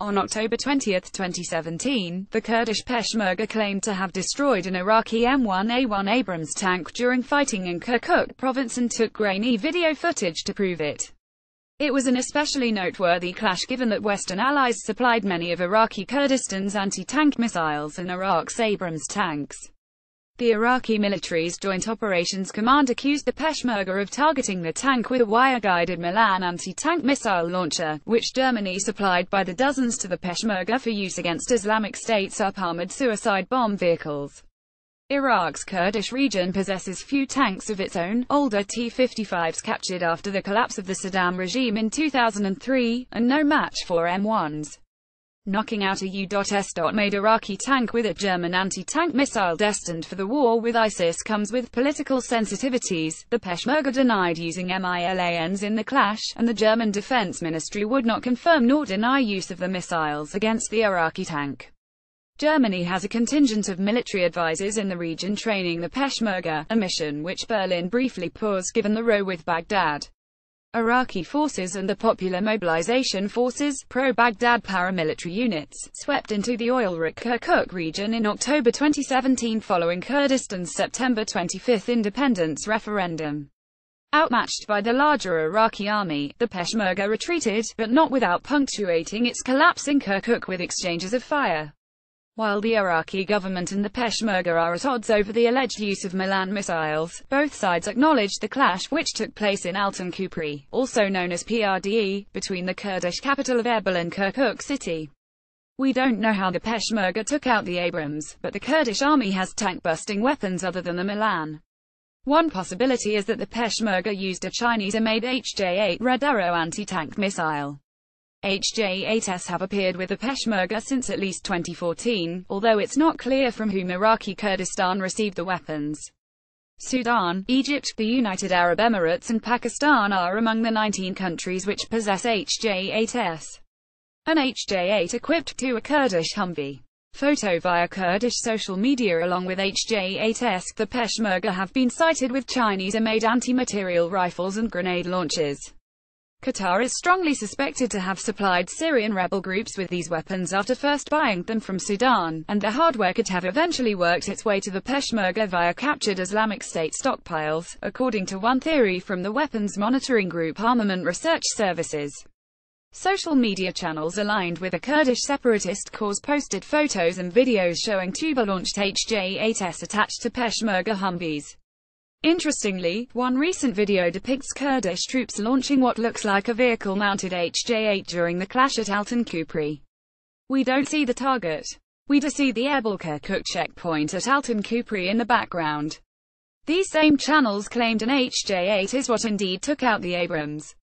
On October 20, 2017, the Kurdish Peshmerga claimed to have destroyed an Iraqi M1A1 Abrams tank during fighting in Kirkuk province and took grainy video footage to prove it. It was an especially noteworthy clash given that Western allies supplied many of Iraqi Kurdistan's anti-tank missiles and Iraq's Abrams tanks. The Iraqi military's Joint Operations Command accused the Peshmerga of targeting the tank with a wire-guided MILAN anti-tank missile launcher, which Germany supplied by the dozens to the Peshmerga for use against Islamic State's up-armored suicide bomb vehicles. Iraq's Kurdish region possesses few tanks of its own, older T-55s captured after the collapse of the Saddam regime in 2003, and no match for M1s. Knocking out a U.S.-made Iraqi tank with a German anti-tank missile destined for the war with ISIS comes with political sensitivities. The Peshmerga denied using MILANs in the clash, and the German Defense Ministry would not confirm nor deny use of the missiles against the Iraqi tank. Germany has a contingent of military advisors in the region training the Peshmerga, a mission which Berlin briefly paused given the row with Baghdad. Iraqi forces and the Popular Mobilization Forces, pro-Baghdad paramilitary units, swept into the oil-rich Kirkuk region in October 2017 following Kurdistan's September 25 independence referendum. Outmatched by the larger Iraqi army, the Peshmerga retreated, but not without punctuating its collapse in Kirkuk with exchanges of fire. While the Iraqi government and the Peshmerga are at odds over the alleged use of MILAN missiles, both sides acknowledged the clash, which took place in Altan-Kupri, also known as PRDE, between the Kurdish capital of Erbil and Kirkuk city. We don't know how the Peshmerga took out the Abrams, but the Kurdish army has tank-busting weapons other than the MILAN. One possibility is that the Peshmerga used a Chinese-made HJ-8 Red Arrow anti-tank missile. HJ-8s have appeared with the Peshmerga since at least 2014, although it's not clear from whom Iraqi Kurdistan received the weapons. Sudan, Egypt, the United Arab Emirates and Pakistan are among the 19 countries which possess HJ-8s. An HJ-8 equipped to a Kurdish Humvee. Photo via Kurdish social media. Along with HJ-8s, the Peshmerga have been sighted with Chinese-made anti-material rifles and grenade launchers. Qatar is strongly suspected to have supplied Syrian rebel groups with these weapons after first buying them from Sudan, and the hardware could have eventually worked its way to the Peshmerga via captured Islamic State stockpiles, according to one theory from the weapons monitoring group Armament Research Services. Social media channels aligned with the Kurdish separatist cause posted photos and videos showing tuber-launched HJ-8s attached to Peshmerga Humvees. Interestingly, one recent video depicts Kurdish troops launching what looks like a vehicle-mounted HJ-8 during the clash at Altan-Kupri. We don't see the target. We do see the Erbil Kirkuk checkpoint at Altan-Kupri in the background. These same channels claimed an HJ-8 is what indeed took out the Abrams.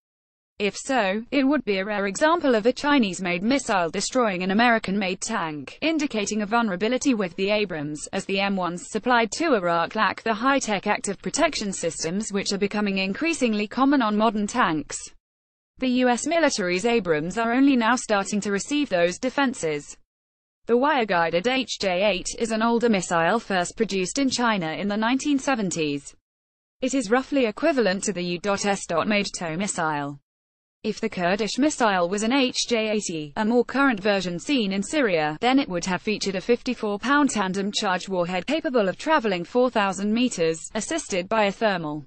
If so, it would be a rare example of a Chinese-made missile destroying an American-made tank, indicating a vulnerability with the Abrams, as the M1s supplied to Iraq lack the high-tech active protection systems which are becoming increasingly common on modern tanks. The U.S. military's Abrams are only now starting to receive those defenses. The wire-guided HJ-8 is an older missile first produced in China in the 1970s. It is roughly equivalent to the U.S.-made TOW missile. If the Kurdish missile was an HJ-80, a more current version seen in Syria, then it would have featured a 54-pound tandem charge warhead capable of traveling 4,000 meters, assisted by a thermal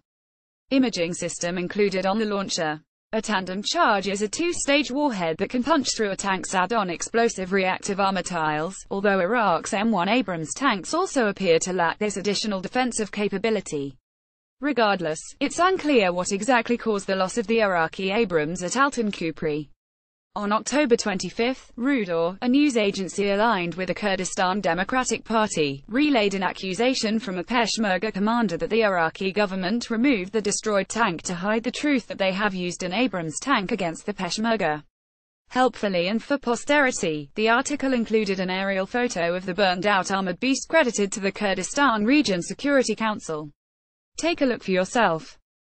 imaging system included on the launcher. A tandem charge is a two-stage warhead that can punch through a tank's add-on explosive reactive armor tiles, although Iraq's M1 Abrams tanks also appear to lack this additional defensive capability. Regardless, it's unclear what exactly caused the loss of the Iraqi Abrams at Altan-Kupri. On October 25, Rudor, a news agency aligned with the Kurdistan Democratic Party, relayed an accusation from a Peshmerga commander that the Iraqi government removed the destroyed tank to hide the truth that they have used an Abrams tank against the Peshmerga. Helpfully and for posterity, the article included an aerial photo of the burned-out armored beast credited to the Kurdistan Region Security Council. Take a look for yourself.